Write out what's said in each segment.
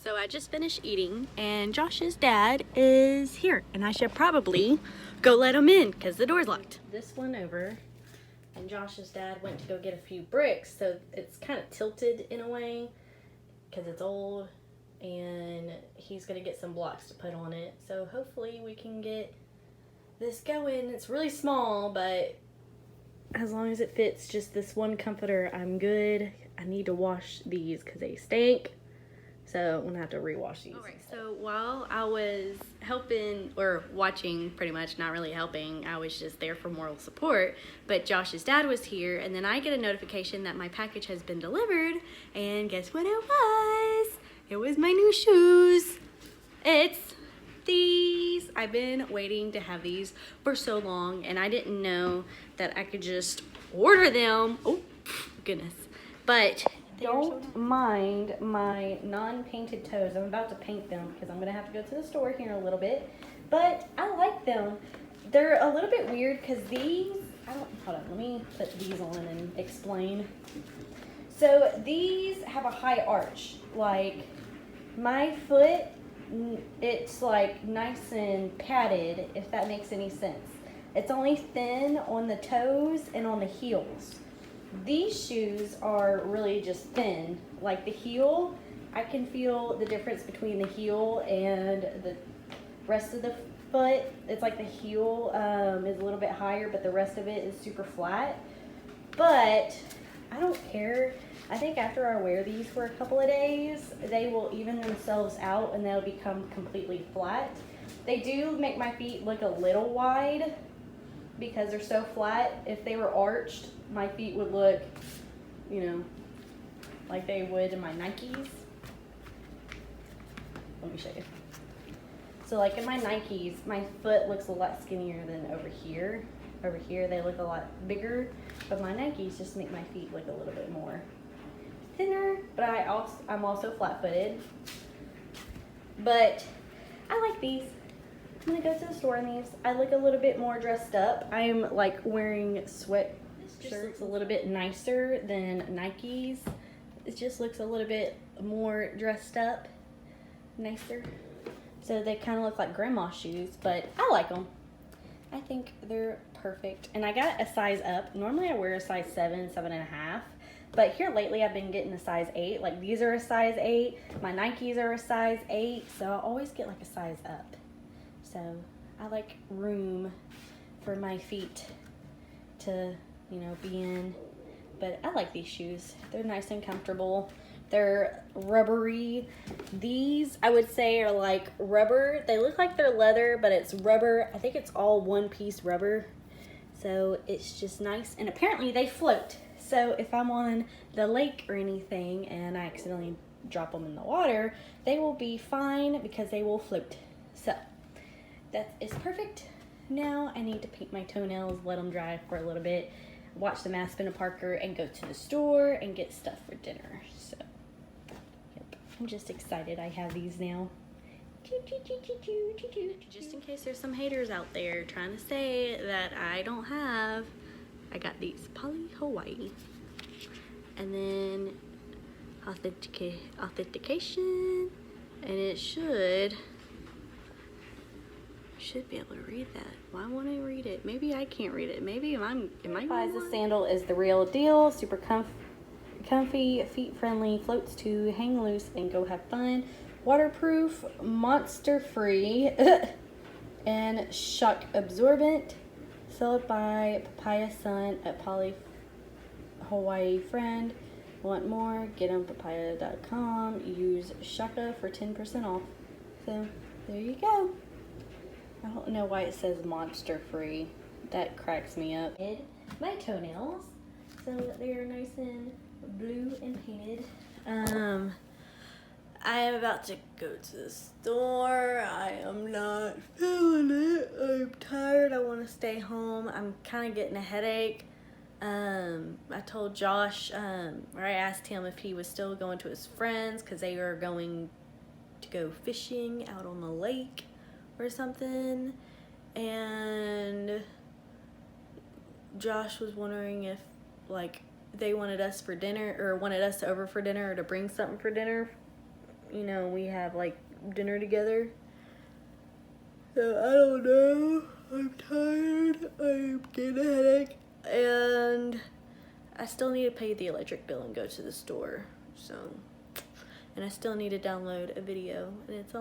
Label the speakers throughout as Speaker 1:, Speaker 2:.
Speaker 1: So I just finished eating and Josh's dad is here and I should probably go let him in because the door's locked. This one over and Josh's dad went to go get a few bricks, so it's kind of tilted in a way because it's old, and he's gonna get some blocks to put on it. So hopefully we can get this going. It's really small, but as long as it fits just this one comforter, I'm good. I need to wash these because they stink. So I'm gonna have to rewash these. All right, so while I was helping, or watching pretty much, not really helping, I was just there for moral support, but Josh's dad was here, and then I get a notification that my package has been delivered, and guess what it was? It was my new shoes. It's these. I've been waiting to have these for so long, and I didn't know that I could just order them. Oh, goodness. But don't mind my non-painted toes. I'm about to paint them because I'm gonna have to go to the store here in a little bit, but I like them. They're a little bit weird because these, hold on, let me put these on and explain. So these have a high arch. Like my foot, it's like nice and padded, if that makes any sense. It's only thin on the toes and on the heels. These shoes are really just thin. Like the heel, I can feel the difference between the heel and the rest of the foot. It's like the heel is a little bit higher, but the rest of it is super flat. But I don't care. I think after I wear these for a couple of days, they will even themselves out and they'll become completely flat. They do make my feet look a little wide because they're so flat. If they were arched, my feet would look, you know, like they would in my Nikes. Let me show you. So like in my Nikes, my foot looks a lot skinnier than over here. Over here, they look a lot bigger, but my Nikes just make my feet look a little bit more thinner, but I'm also flat-footed. But I like these. I'm gonna go to the store in these. I look a little bit more dressed up. I'm like wearing sweatshirts a little bit nicer than Nikes. It just looks a little bit more dressed up, nicer. So they kind of look like grandma shoes, but I like them. I think they're perfect. And I got a size up. Normally I wear a size 7, 7.5. But here lately I've been getting a size 8. Like these are a size 8. My Nikes are a size 8. So I always get like a size up. So I like room for my feet to, you know, be in. But I like these shoes. They're nice and comfortable. They're rubbery. These, I would say, are like rubber. They look like they're leather, but it's rubber. I think it's all one-piece rubber. So it's just nice. And apparently they float. So if I'm on the lake or anything and I accidentally drop them in the water, they will be fine because they will float. So that is perfect. Now I need to paint my toenails, let them dry for a little bit, watch the Aspen and Parker, and go to the store and get stuff for dinner. So, yep, I'm just excited I have these now. Just in case there's some haters out there trying to say that I don't have, I got these Pali Hawaii. And then authentication, and it should be able to read that. Why won't I read it? Maybe I can't read it. Maybe am I the sandal is the real deal. Super comfy, feet friendly, floats to hang loose and go have fun. Waterproof, monster free, and shock absorbent. Sold by Papaya Sun at Pali Hawaii Friend. Want more? Get on papaya.com. Use Shaka for 10% off. So there you go. I don't know why it says monster free. That cracks me up. My toenails, so they're nice and blue and painted. I am about to go to the store. I am not feeling it. I'm tired. I want to stay home. I'm kind of getting a headache. I told Josh, or I asked him if he was still going to his friends because they are going to go fishing out on the lake or something. And Josh was wondering if like they wanted us for dinner, or wanted us over for dinner, or to bring something for dinner you know, we have like dinner together. So I don't know. I'm tired. I'm getting a headache. And I still need to pay the electric bill and go to the store. So, and I still need to download a video. And it's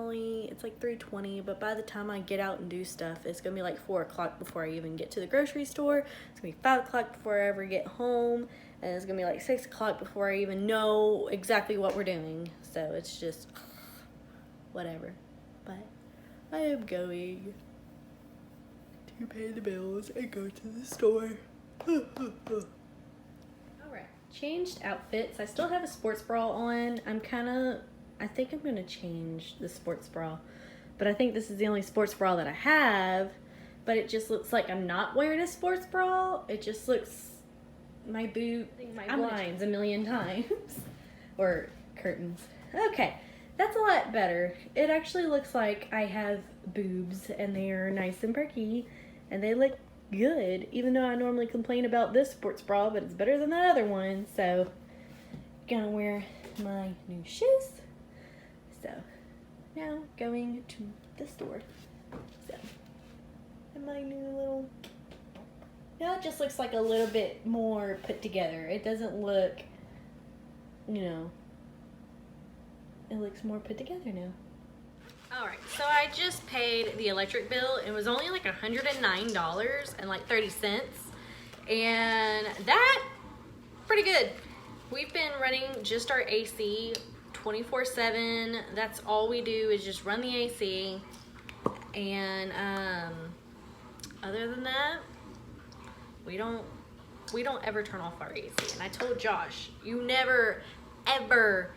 Speaker 1: like 3:20, but by the time I get out and do stuff, it's gonna be like 4 o'clock before I even get to the grocery store. It's gonna be 5 o'clock before I ever get home. And it's gonna be like 6 o'clock before I even know exactly what we're doing. So it's just whatever. But I am going to pay the bills and go to the store. Alright, changed outfits. I still have a sports bra on. I think I'm gonna change the sports bra. But I think this is the only sports bra that I have. But it just looks like I'm not wearing a sports bra. It just looks my blinds a million times. Or curtains. Okay, that's a lot better. It actually looks like I have boobs and they are nice and perky and they look good, even though I normally complain about this sports bra, but it's better than that other one. So gonna wear my new shoes. So now going to the store. So and my new little, now it just looks like a little bit more put together. It doesn't look, you know, it looks more put together now. Alright, so I just paid the electric bill. It was only like $109 and like 30 cents. And that, pretty good. We've been running just our AC 24/7. That's all we do is just run the AC. And other than that, we don't ever turn off our AC. And I told Josh, you never, ever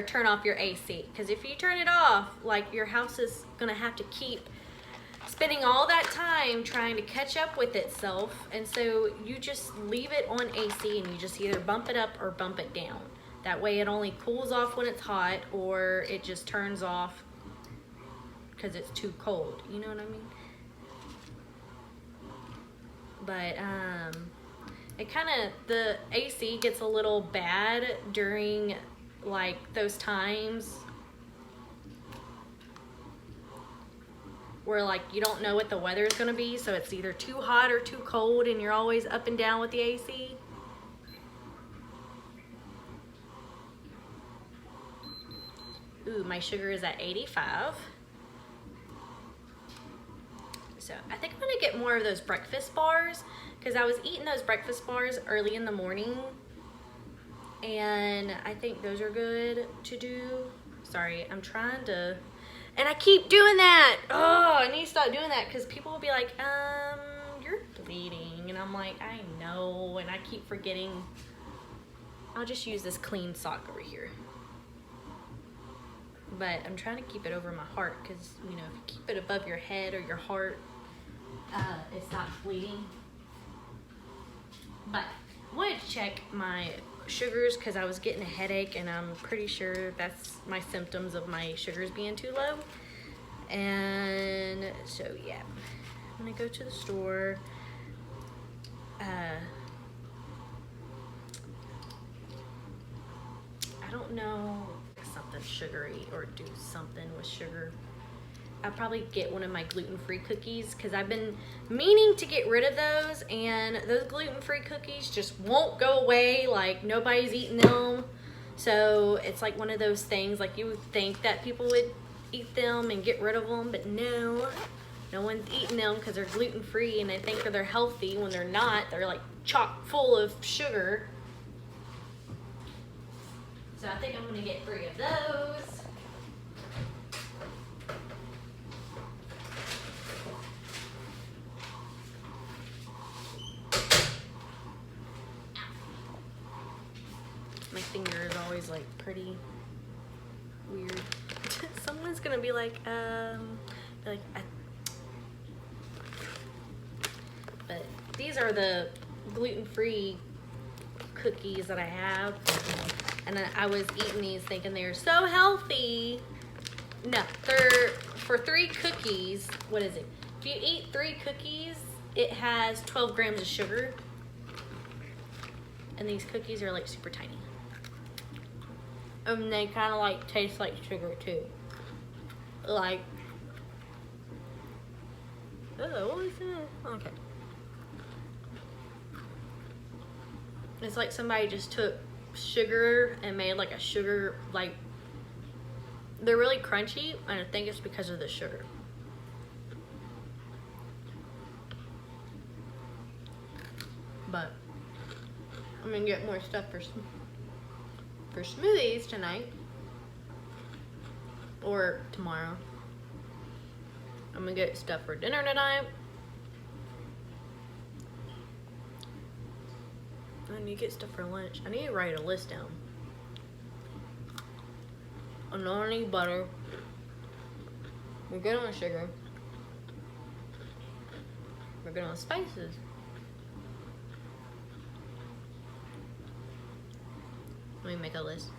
Speaker 1: turn off your AC, because if you turn it off, like, your house is gonna have to keep spending all that time trying to catch up with itself. And so you just leave it on AC and you just either bump it up or bump it down. That way it only cools off when it's hot, or it just turns off because it's too cold, you know what I mean? But it kind of, the AC gets a little bad during like those times where like you don't know what the weather is going to be, so it's either too hot or too cold and you're always up and down with the AC. Ooh, my sugar is at 85. So I think I'm gonna get more of those breakfast bars, because I was eating those breakfast bars early in the morning and I think those are good to do. Sorry, I'm trying to, and I keep doing that. Oh, I need to stop doing that, because people will be like, you're bleeding, and I'm like, I know, and I keep forgetting. I'll just use this clean sock over here. But I'm trying to keep it over my heart, because, you know, if you keep it above your head or your heart, it stops bleeding. But I wanted to check my sugars because I was getting a headache, and I'm pretty sure that's my symptoms of my sugars being too low. And so yeah, I'm gonna go to the store. I don't know, something sugary or do something with sugar. I'll probably get one of my gluten-free cookies, because I've been meaning to get rid of those, and those gluten-free cookies just won't go away. Like, nobody's eating them. So it's like one of those things, like, you would think that people would eat them and get rid of them, but no one's eating them because they're gluten-free and they think that they're healthy when they're not. They're like chock full of sugar. So I think I'm gonna get 3 of those. My finger is always like pretty weird. Someone's gonna be like, but these are the gluten-free cookies that I have, and I was eating these thinking they're so healthy. No, they're for 3 cookies. What is it? If you eat 3 cookies, it has 12 grams of sugar, and these cookies are like super tiny. And they kind of like taste like sugar too. Like, oh, what is that? Okay. It's like somebody just took sugar and made like a sugar, like, they're really crunchy, and I think it's because of the sugar. But I'm gonna get more stuff for smoothies tonight or tomorrow. I'm gonna get stuff for dinner tonight. I need to get stuff for lunch. I need to write a list down. I don't need butter. We're good on sugar. We're good on spices. Let me make a list.